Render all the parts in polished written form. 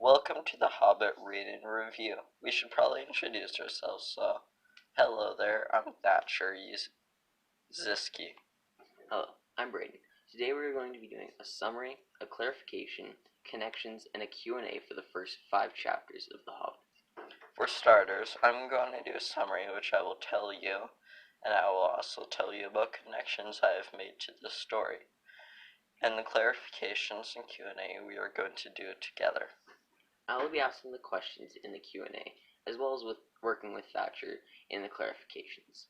Welcome to the Hobbit Reading Review. We should probably introduce ourselves, so hello there, I'm Thatcher Ziski. Hello, I'm Brayden. Today we're going to be doing a summary, a clarification, connections, and a Q&A for the first 5 chapters of The Hobbit. For starters, I'm going to do a summary which I will tell you, and I will also tell you about connections I have made to the story. And the clarifications and Q&A we are going to do together. I will be asking the questions in the Q&A, as well as working with Thatcher in the clarifications.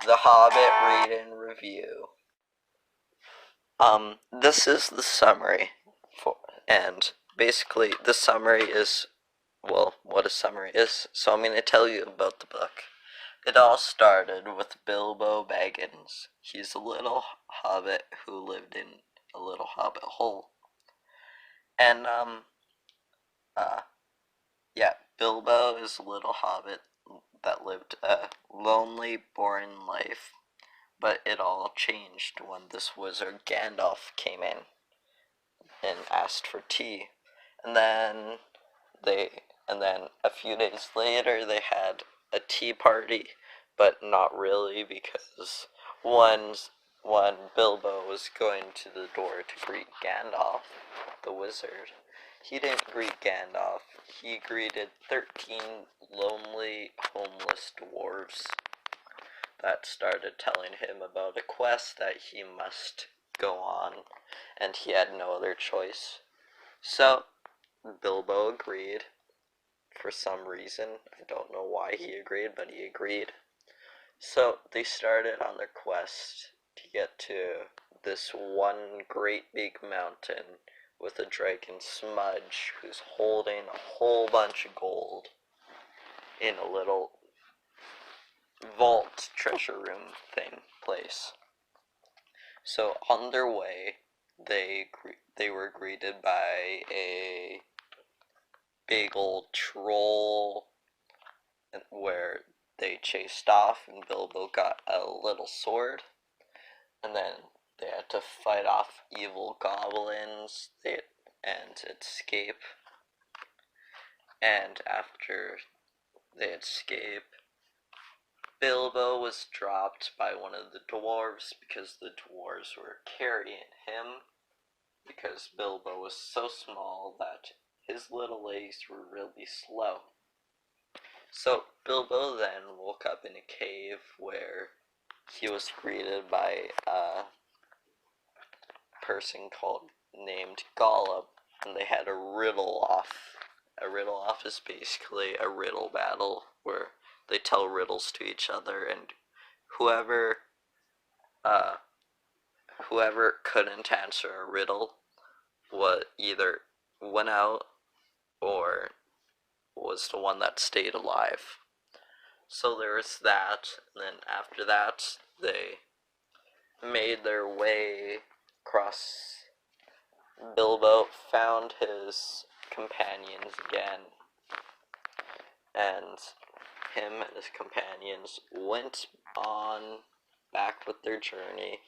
The Hobbit Reading Review. This is the summary, and basically the summary is, well, what a summary is, so I'm going to tell you about the book. It all started with Bilbo Baggins. He's a little hobbit who lived in a little hobbit hole. And, Bilbo is a little hobbit that lived a lonely, boring life. But it all changed when this wizard Gandalf came in and asked for tea. And then a few days later they had a tea party, but not really, because when Bilbo was going to the door to greet Gandalf, the wizard, he didn't greet Gandalf. He greeted 13 lonely, homeless dwarves that started telling him about a quest that he must go on, and he had no other choice. So, Bilbo agreed. For some reason, I don't know why he agreed, but he agreed. So, they started on their quest to get to this one great big mountain with a dragon Smudge who's holding a whole bunch of gold in a little vault treasure room place. So on their way, they were greeted by a big old troll, where they chased off, and Bilbo got a little sword, and then they had to fight off evil goblins and escape. And after they escape, Bilbo was dropped by one of the dwarves because the dwarves were carrying him, because Bilbo was so small that his little legs were really slow. So Bilbo then woke up in a cave where he was greeted by a person named Gollum, and they had a riddle off. A riddle off is basically a riddle battle where they tell riddles to each other, and whoever couldn't answer a riddle either went out or was the one that stayed alive. So there was that, and then after that, they made their way across. Bilbo found his companions again, and him and his companions went on back with their journey,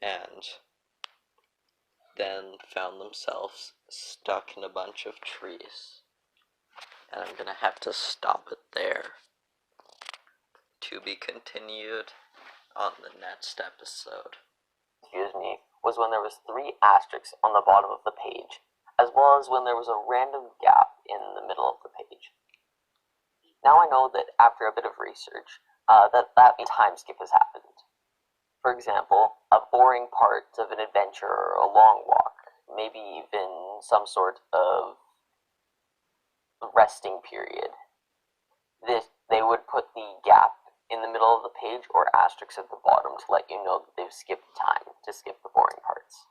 and then found themselves stuck in a bunch of trees. And I'm gonna have to stop it there. To be continued on the next episode. Was when there was 3 asterisks on the bottom of the page, as well as when there was a random gap in the middle of the page. Now I know that after a bit of research, that means time skip has happened. For example, a boring part of an adventure or a long walk, maybe even some sort of resting period. They would put the gap in the middle of the page or asterisks at the bottom to let you know that they've skipped time, to skip the boring parts.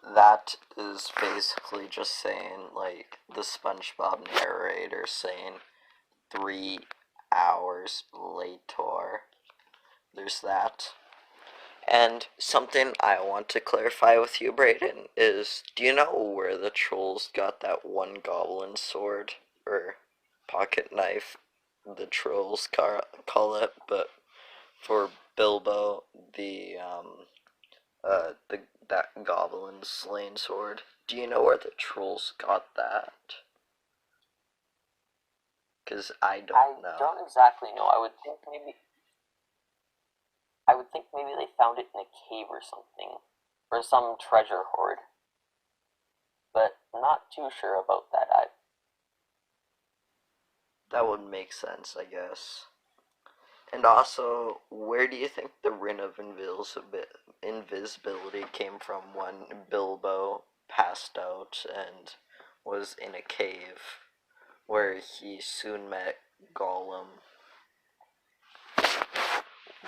that is basically just saying, like, the SpongeBob narrator saying 3 hours later. There's that. And something I want to clarify with you, Brayden, is do you know where the trolls got that one goblin sword? Or pocket knife, the trolls call it, but for Bilbo, that goblin slain sword. Do you know where the trolls got that? Because I don't know. I don't exactly know. I would think maybe they found it in a cave or something, or some treasure hoard. But not too sure about that. That would make sense, I guess. And also, where do you think the Ring of Invisibility came from when Bilbo passed out and was in a cave where he soon met Gollum?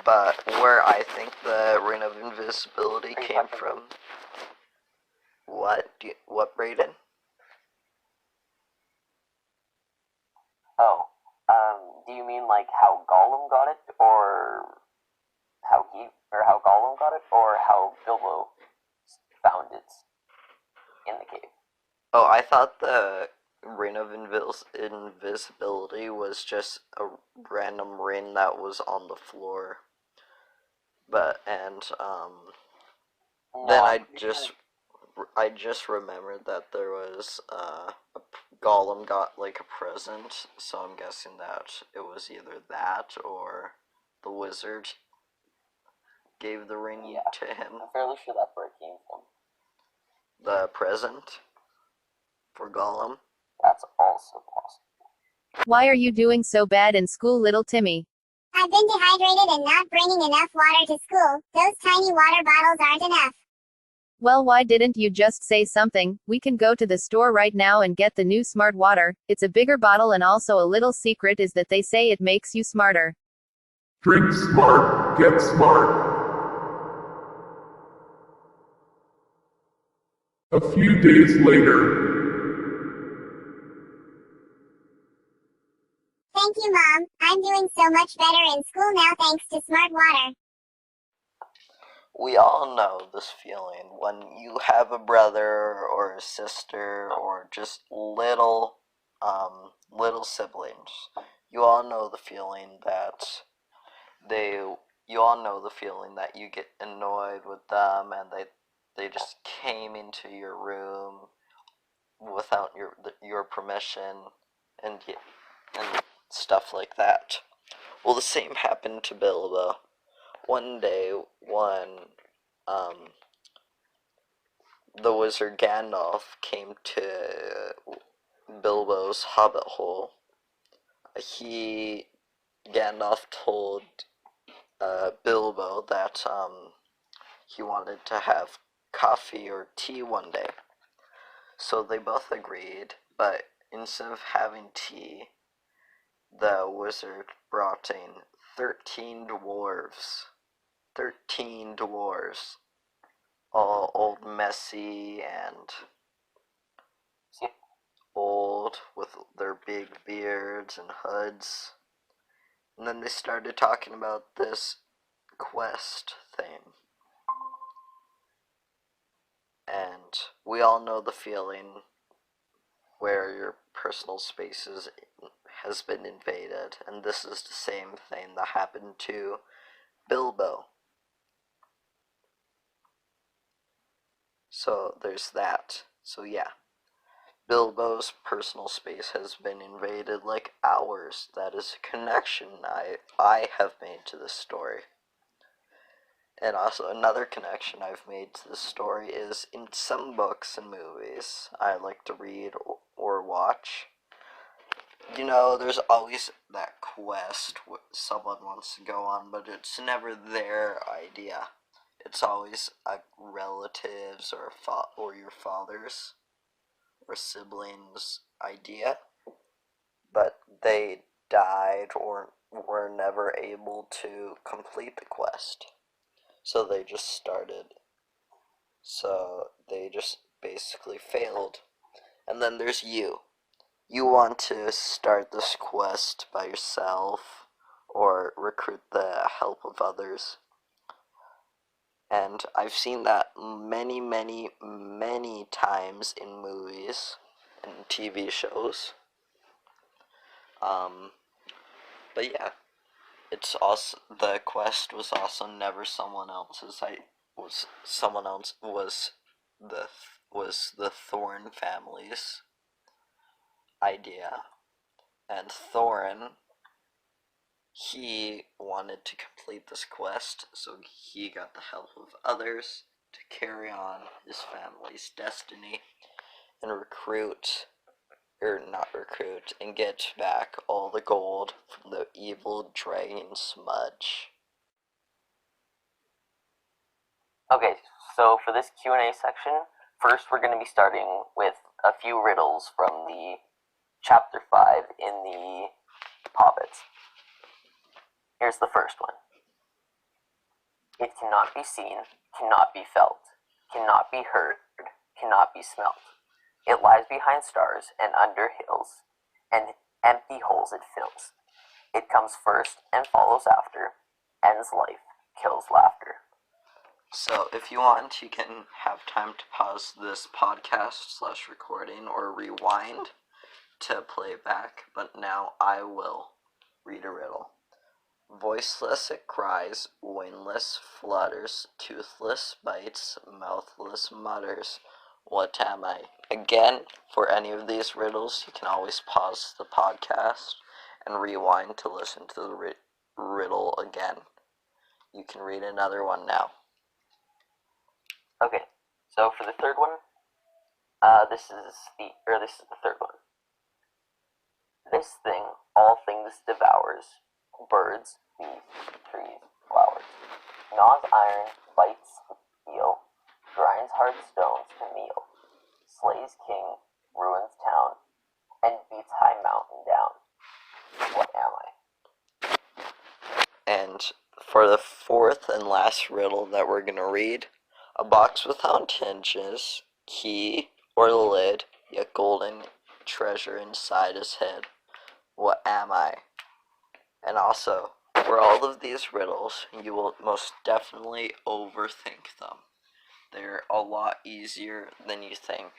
But where I think the Ring of Invisibility came from... What, Brayden? Oh, do you mean like how Gollum got it, or how Gollum got it, or how Bilbo found it in the cave? Oh, I thought the Ring of Invisibility was just a random ring that was on the floor. But, and, No, then I just remembered that there was, Gollum got, like, a present, so I'm guessing that it was either that or the wizard gave the ring to him. I'm fairly sure that's where it came from. The present for Gollum. That's also possible. Why are you doing so bad in school, little Timmy? I've been dehydrated and not bringing enough water to school. Those tiny water bottles aren't enough. Well, why didn't you just say something? We can go to the store right now and get the new smart water. It's a bigger bottle, and also a little secret is that they say it makes you smarter. Drink smart, get smart. A few days later. Thank you, Mom. I'm doing so much better in school now thanks to smart water. We all know this feeling when you have a brother or a sister or just little siblings. You all know the feeling that you get annoyed with them and they just came into your room without your permission and stuff like that. Well, the same happened to Bilbo. One day, the wizard Gandalf came to Bilbo's Hobbit hole. Gandalf told Bilbo that he wanted to have coffee or tea one day. So they both agreed, but instead of having tea, the wizard brought in 13 dwarves. 13 dwarves. All old, messy, and old, with their big beards and hoods. And then they started talking about this quest thing. And we all know the feeling where your personal space has been invaded, and this is the same thing that happened to Bilbo. So there's that. So yeah, Bilbo's personal space has been invaded like ours. That is a connection I have made to this story. And also another connection I've made to this story is in some books and movies I like to read or watch. You know, there's always that quest someone wants to go on, but it's never their idea. It's always a relative's or your father's or siblings' idea, but they died or were never able to complete the quest. So they just started So they just basically failed. And then there's you. You want to start this quest by yourself or recruit the help of others. And I've seen that many, many, many times in movies and TV shows. But yeah, it's also, the quest was also never someone else's. Was the Thorn family's idea, and Thorin, he wanted to complete this quest, so he got the help of others to carry on his family's destiny and and get back all the gold from the evil dragon Smudge. Okay, so for this Q&A section, first we're going to be starting with a few riddles from the Chapter 5 in the Hobbit. Here's the first one. It cannot be seen, cannot be felt, cannot be heard, cannot be smelt. It lies behind stars and under hills, and empty holes it fills. It comes first and follows after, ends life, kills laughter. So if you want, you can have time to pause this podcast/recording or rewind to play back, but now I will read a riddle. Voiceless it cries, wingless flutters, toothless bites, mouthless mutters. What am I? Again, for any of these riddles, you can always pause the podcast and rewind to listen to the riddle again. You can read another one now. Okay, so for the third one, this is the third one. This thing all things devours, birds, beasts, trees, flowers. Gnaws iron, bites steel, grinds hard stones to meal, slays king, ruins town, and beats high mountain down. What am I? And for the fourth and last riddle that we're going to read, a box without hinges, key or lid, yet golden treasure inside his head. What am I? And also, for all of these riddles, you will most definitely overthink them. They're a lot easier than you think,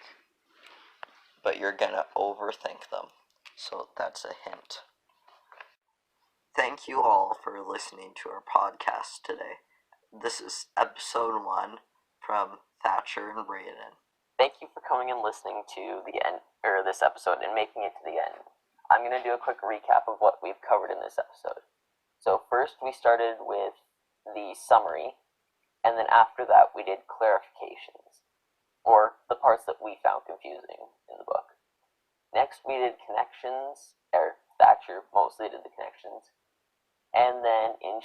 but you're gonna overthink them. So that's a hint. Thank you all for listening to our podcast today. This is episode 1 from Thatcher and Brayden. Thank you for coming and listening to the end, or this episode, and making it to the end. I'm going to do a quick recap of what we've covered in this episode. So first we started with the summary, and then after that we did clarifications, or the parts that we found confusing in the book. Next we did connections, or Thatcher mostly did the connections, and then in